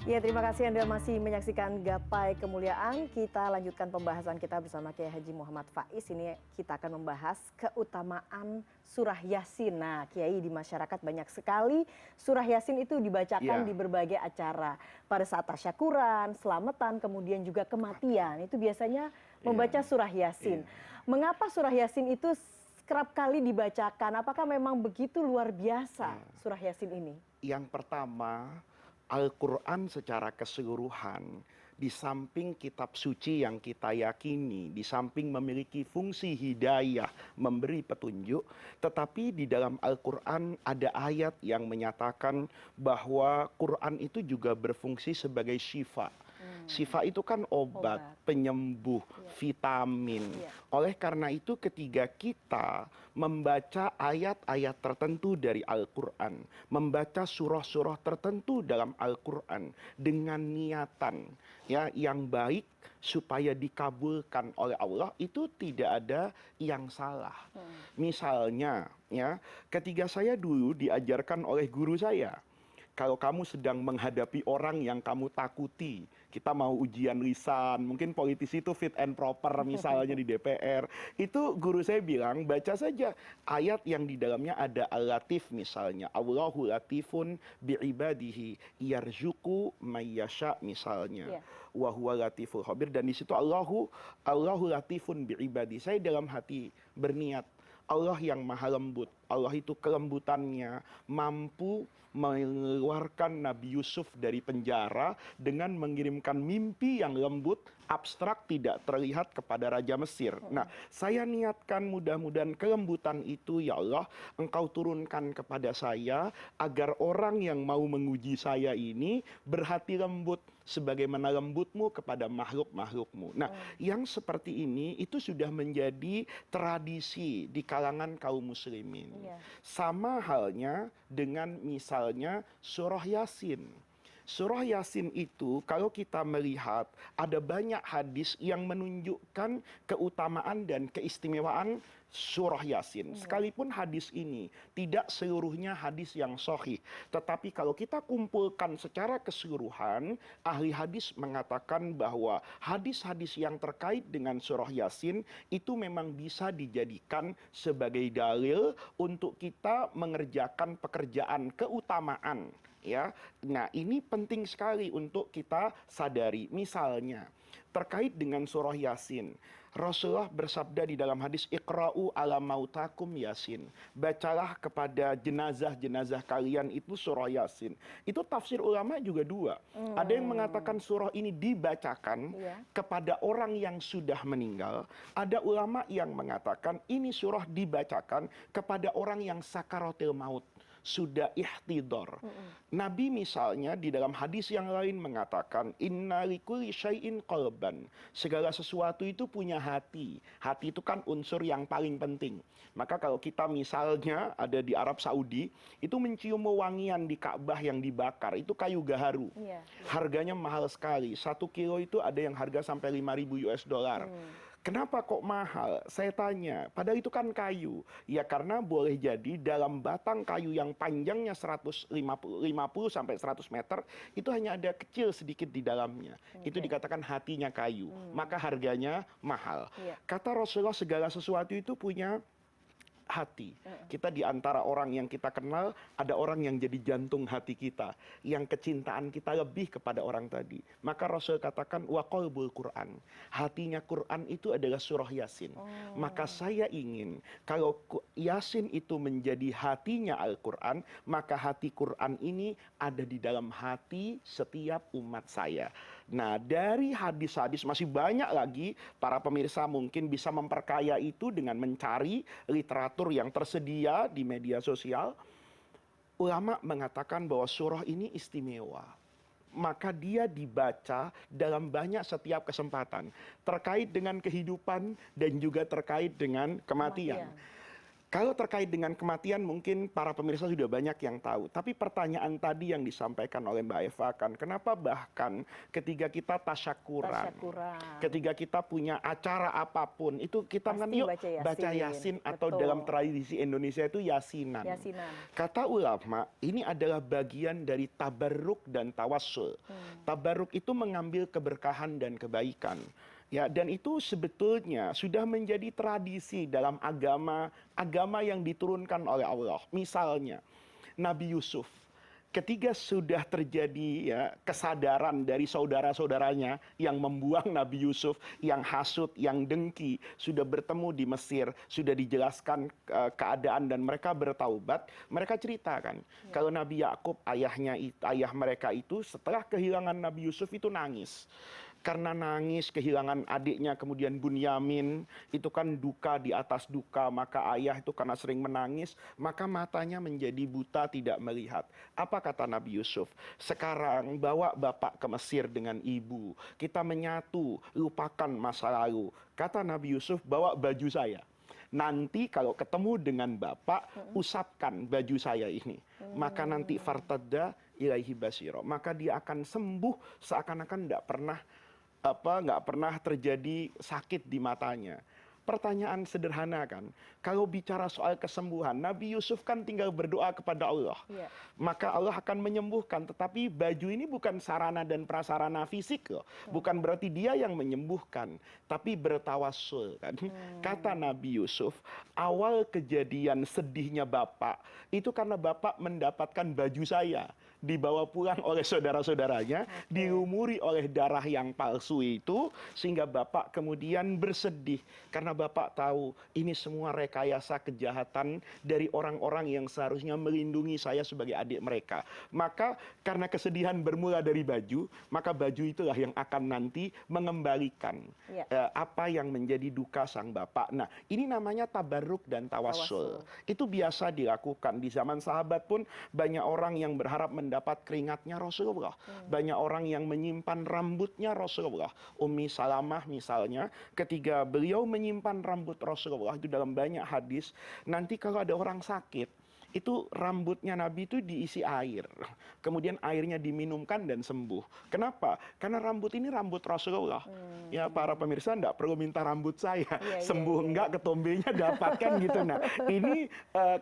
Ya, terima kasih Anda masih menyaksikan Gapai Kemuliaan. Kita lanjutkan pembahasan kita bersama Kiai Haji Muhammad Faiz. Ini kita akan membahas keutamaan surah Yasin. Nah, Kiai, di masyarakat banyak sekali surah Yasin itu dibacakan Iya, di berbagai acara. Pada saat tasyakuran, selamatan, kemudian juga kematian. Itu biasanya iya, membaca surah Yasin. iya. Mengapa surah Yasin itu kerap kali dibacakan? Apakah memang begitu luar biasa Iya. surah Yasin ini? Yang pertama, Al-Quran secara keseluruhan, di samping kitab suci yang kita yakini, di samping memiliki fungsi hidayah, memberi petunjuk, tetapi di dalam Al-Quran ada ayat yang menyatakan bahwa Quran itu juga berfungsi sebagai syifa. Syifa itu kan obat, Obat. penyembuh, Iya, vitamin. iya. Oleh karena itu ketika kita membaca ayat-ayat tertentu dari Al-Quran, membaca surah-surah tertentu dalam Al-Quran dengan niatan ya yang baik supaya dikabulkan oleh Allah, itu tidak ada yang salah. Misalnya ya, ketika saya dulu diajarkan oleh guru saya, kalau kamu sedang menghadapi orang yang kamu takuti, kita mau ujian lisan, mungkin politisi itu fit and proper misalnya di DPR, itu guru saya bilang baca saja ayat yang di dalamnya ada al-latif misalnya, Allahu latifun bi'ibadihi yarzuqu mayyasha misalnya, Iya. wa huwa latiful khabir, dan di situ Allahu latifun bi'ibadi. Saya dalam hati berniat, Allah yang maha lembut, Allah itu kelembutannya mampu mengeluarkan Nabi Yusuf dari penjara dengan mengirimkan mimpi yang lembut, abstrak, tidak terlihat kepada Raja Mesir. Nah, saya niatkan mudah-mudahan kelembutan itu ya Allah, Engkau turunkan kepada saya agar orang yang mau menguji saya ini berhati lembut sebagaimana lembutmu kepada makhluk-makhlukmu. Nah, yang seperti ini itu sudah menjadi tradisi di kalangan kaum muslimin. Iya. Sama halnya dengan misalnya surah Yasin. Surah Yasin itu kalau kita melihat ada banyak hadis yang menunjukkan keutamaan dan keistimewaan surah Yasin. Sekalipun hadis ini tidak seluruhnya hadis yang sahih, tetapi kalau kita kumpulkan secara keseluruhan, ahli hadis mengatakan bahwa hadis-hadis yang terkait dengan surah Yasin itu memang bisa dijadikan sebagai dalil untuk kita mengerjakan pekerjaan keutamaan. Ya, nah ini penting sekali untuk kita sadari. Misalnya terkait dengan surah Yasin, Rasulullah bersabda di dalam hadis, Iqra'u ala mautakum Yasin. Bacalah kepada jenazah-jenazah kalian itu surah Yasin. Itu tafsir ulama juga dua. Ada yang mengatakan surah ini dibacakan Iya. kepada orang yang sudah meninggal. Ada ulama yang mengatakan ini surah dibacakan kepada orang yang sakaratil maut, sudah ihtidor. Nabi misalnya di dalam hadis yang lain mengatakan inna likulli syai'in qalban. Segala sesuatu itu punya hati. Hati itu kan unsur yang paling penting. Maka kalau kita misalnya ada di Arab Saudi, itu mencium wewangian di Ka'bah yang dibakar, itu kayu gaharu. Iya. Harganya mahal sekali. 1 kilo itu ada yang harga sampai 5.000 US dollar. Kenapa kok mahal? Saya tanya, padahal itu kan kayu. Ya karena boleh jadi dalam batang kayu yang panjangnya 150 sampai 100 meter, itu hanya ada kecil sedikit di dalamnya. Itu Oke. dikatakan hatinya kayu. Maka harganya mahal. Iya. Kata Rasulullah segala sesuatu itu punya hati. Kita di antara orang yang kita kenal, ada orang yang jadi jantung hati kita, yang kecintaan kita lebih kepada orang tadi. Maka Rasul katakan wa qalbul Quran. Hatinya Quran itu adalah surah Yasin. Maka saya ingin kalau Yasin itu menjadi hatinya Al-Quran, maka hati Quran ini ada di dalam hati setiap umat saya. Nah, dari hadis-hadis masih banyak lagi, para pemirsa mungkin bisa memperkaya itu dengan mencari literatur yang tersedia di media sosial. Ulama mengatakan bahwa surah ini istimewa. Maka dia dibaca dalam banyak setiap kesempatan. Terkait dengan kehidupan dan juga terkait dengan kematian. Kematian. Kalau terkait dengan kematian mungkin para pemirsa sudah banyak yang tahu. Tapi pertanyaan tadi yang disampaikan oleh Mbak Eva kan, kenapa bahkan ketika kita tasyakuran, Tasyakuran. ketika kita punya acara apapun, itu kita kan Pasti yuk baca baca Yasin. Yasin atau Betul. dalam tradisi Indonesia itu Yasinan. Yasinan. Kata ulama, ini adalah bagian dari tabarruk dan tawassul. Tabarruk itu mengambil keberkahan dan kebaikan. Ya, dan itu sebetulnya sudah menjadi tradisi dalam agama yang diturunkan oleh Allah. Misalnya Nabi Yusuf, ketika sudah terjadi ya kesadaran dari saudara-saudaranya yang membuang Nabi Yusuf, yang hasut, yang dengki, sudah bertemu di Mesir, sudah dijelaskan keadaan dan mereka bertaubat, mereka ceritakan kalau Nabi Yakub ayah mereka itu setelah kehilangan Nabi Yusuf itu nangis. Karena nangis kehilangan adiknya, kemudian Bunyamin, itu kan duka di atas duka, maka ayah itu karena sering menangis, maka matanya menjadi buta tidak melihat. Apa kata Nabi Yusuf? Sekarang bawa bapak ke Mesir dengan ibu, kita menyatu, lupakan masa lalu. Kata Nabi Yusuf, bawa baju saya. Nanti kalau ketemu dengan bapak, usapkan baju saya ini. Maka nanti fartadda ilaihi basiro. Maka dia akan sembuh seakan-akan nggak pernah terjadi sakit di matanya. Pertanyaan sederhana kan, kalau bicara soal kesembuhan, Nabi Yusuf kan tinggal berdoa kepada Allah. Iya. Maka Allah akan menyembuhkan, tetapi baju ini bukan sarana dan prasarana fisik loh. Bukan berarti dia yang menyembuhkan, tapi bertawassul kan. Kata Nabi Yusuf, awal kejadian sedihnya bapak, itu karena bapak mendapatkan baju saya. Dibawa pulang oleh saudara-saudaranya, dilumuri oleh darah yang palsu itu, sehingga bapak kemudian bersedih. Karena bapak tahu ini semua rekayasa kejahatan dari orang-orang yang seharusnya melindungi saya sebagai adik mereka. Maka karena kesedihan bermula dari baju, maka baju itulah yang akan nanti mengembalikan apa yang menjadi duka sang bapak. Nah, ini namanya tabarruk dan tawassul. Itu biasa dilakukan. Di zaman sahabat pun banyak orang yang berharap mendapat keringatnya Rasulullah. Banyak orang yang menyimpan rambutnya Rasulullah. Ummi Salamah misalnya, ketika beliau menyimpan rambut Rasulullah itu dalam banyak hadis, nanti kalau ada orang sakit, itu rambutnya Nabi itu diisi air. Kemudian airnya diminumkan dan sembuh. Kenapa? Karena rambut ini rambut Rasulullah. Ya, para pemirsa enggak perlu minta rambut saya. Sembuh enggak, ketombenya dapatkan gitu. Nah, ini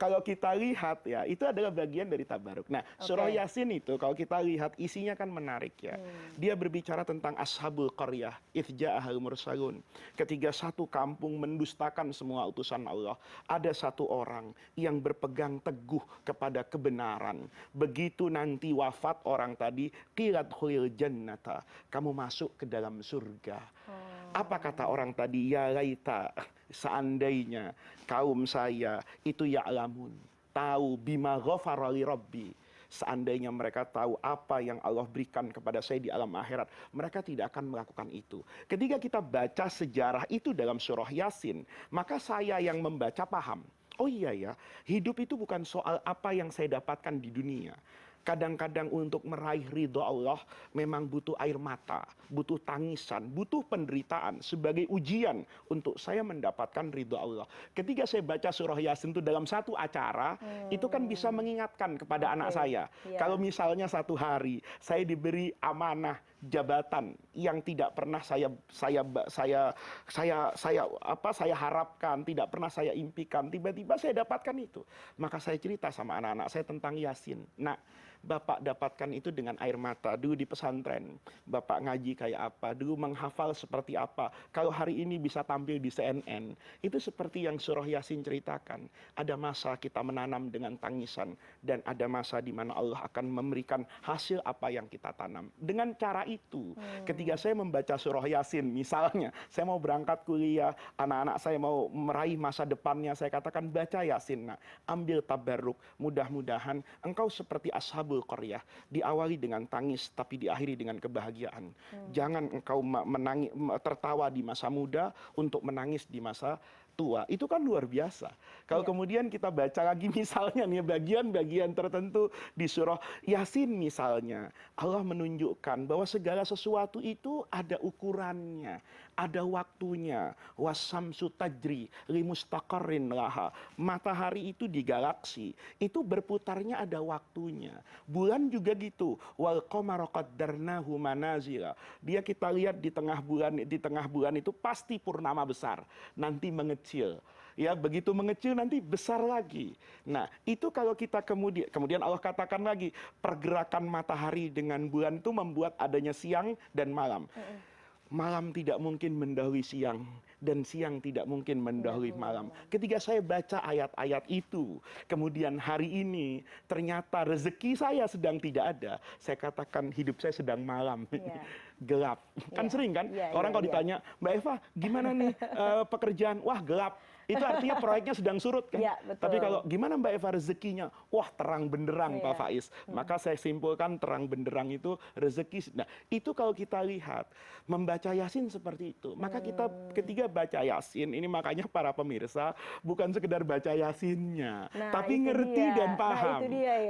kalau kita lihat ya, itu adalah bagian dari tabaruk. Nah, surah Yasin itu kalau kita lihat isinya kan menarik ya. Dia berbicara tentang ashabul qaryah, idh ja'ahal mursalun. Ketika satu kampung mendustakan semua utusan Allah, ada satu orang yang berpegang teguh kepada kebenaran. Begitu nanti wafat orang tadi, qilat khulil jannata, kamu masuk ke dalam surga. Apa kata orang tadi? Ya laita, seandainya kaum saya itu ya'lamun, tahu bima ghafara li rabbi, seandainya mereka tahu apa yang Allah berikan kepada saya di alam akhirat, mereka tidak akan melakukan itu. Ketika kita baca sejarah itu dalam surah Yasin, maka saya yang membaca paham. Oh iya ya, hidup itu bukan soal apa yang saya dapatkan di dunia. Kadang-kadang untuk meraih ridho Allah memang butuh air mata, butuh tangisan, butuh penderitaan sebagai ujian untuk saya mendapatkan ridho Allah. Ketika saya baca surah Yasin itu dalam satu acara, itu kan bisa mengingatkan kepada anak saya. Kalau misalnya satu hari saya diberi amanah jabatan yang tidak pernah saya harapkan, tidak pernah saya impikan, tiba-tiba saya dapatkan itu, maka saya cerita sama anak-anak saya tentang Yasin. Nah, Bapak dapatkan itu dengan air mata. Dulu di pesantren, Bapak ngaji kayak apa, dulu menghafal seperti apa. Kalau hari ini bisa tampil di CNN, itu seperti yang surah Yasin ceritakan. Ada masa kita menanam dengan tangisan, dan ada masa di mana Allah akan memberikan hasil apa yang kita tanam. Dengan cara itu, ketika saya membaca surah Yasin, misalnya, saya mau berangkat kuliah, anak-anak saya mau meraih masa depannya, saya katakan baca Yasin. Nah, ambil tabarruk, mudah-mudahan engkau seperti ashabul qaryah, diawali dengan tangis tapi diakhiri dengan kebahagiaan. Jangan engkau tertawa di masa muda untuk menangis di masa tua. Itu kan luar biasa. Kalau kemudian kita baca lagi misalnya nih bagian-bagian tertentu di surah Yasin misalnya, Allah menunjukkan bahwa segala sesuatu itu ada ukurannya, ada waktunya. Wasamsu tajri limustaqarrin laha. Matahari itu di galaksi, itu berputarnya ada waktunya. Bulan juga gitu. Wal qamara qaddarnahu manazila. Dia kita lihat di tengah bulan itu pasti purnama besar, nanti mengecil. Ya, begitu mengecil nanti besar lagi. Nah, itu kalau kita kemudian Allah katakan lagi, pergerakan matahari dengan bulan itu membuat adanya siang dan malam. Malam tidak mungkin mendahului siang dan siang tidak mungkin mendahului malam. Ketika saya baca ayat-ayat itu, kemudian hari ini ternyata rezeki saya sedang tidak ada, saya katakan hidup saya sedang malam. Gelap. Kan sering kan? Orang kalau ditanya, Mbak Eva, gimana nih pekerjaan? Wah, gelap. Itu artinya proyeknya sedang surut kan? Tapi kalau gimana Mbak Eva rezekinya? Wah, terang benderang Pak Faiz. Maka saya simpulkan terang benderang itu rezeki. Nah, itu kalau kita lihat membaca Yasin seperti itu. Maka kita ketika baca Yasin, ini makanya para pemirsa bukan sekedar baca Yasinnya, tapi ngerti dan paham.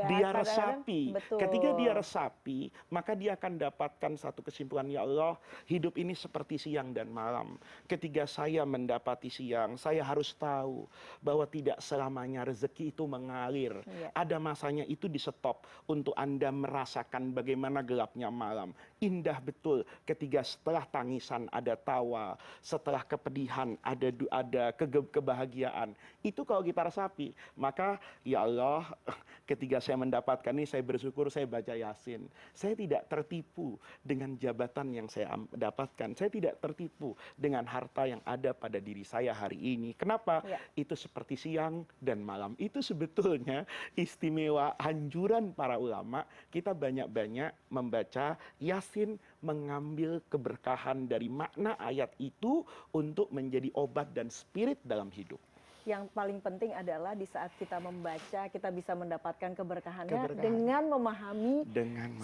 Dia resapi. Ketika dia resapi, maka dia akan dapatkan satu kesimpulan, ya Allah, hidup ini seperti siang dan malam. Ketika saya mendapati siang, saya harus tahu bahwa tidak selamanya rezeki itu mengalir. Ada masanya itu di stop untuk Anda merasakan bagaimana gelapnya malam. Indah betul ketika setelah tangisan ada tawa, setelah kepedihan ada kebahagiaan. Itu kalau kita resapi, maka ya Allah, ketika saya mendapatkan ini, saya bersyukur saya baca Yasin. Saya tidak tertipu dengan jabatan yang saya dapatkan. Saya tidak tertipu dengan harta yang ada pada diri saya hari ini. Kenapa? Itu seperti siang dan malam. Itu sebetulnya istimewa anjuran para ulama. Kita banyak-banyak membaca Yasin, mengambil keberkahan dari makna ayat itu untuk menjadi obat dan spirit dalam hidup. Yang paling penting adalah di saat kita membaca, kita bisa mendapatkan keberkahannya dengan memahami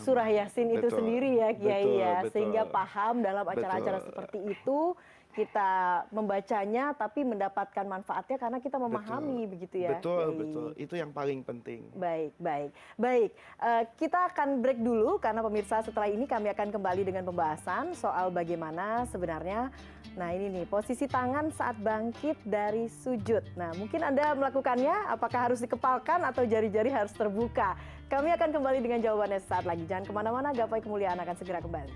surah Yasin itu sendiri ya Kiai ya. Sehingga paham dalam acara-acara seperti itu, kita membacanya tapi mendapatkan manfaatnya karena kita memahami begitu ya. Betul. Itu yang paling penting. Baik. Kita akan break dulu karena pemirsa setelah ini kami akan kembali dengan pembahasan soal bagaimana sebenarnya, nah ini nih, posisi tangan saat bangkit dari sujud. Nah, mungkin Anda melakukannya, apakah harus dikepalkan atau jari-jari harus terbuka? Kami akan kembali dengan jawabannya sesaat lagi. Jangan kemana-mana, Gapai Kemuliaan akan segera kembali.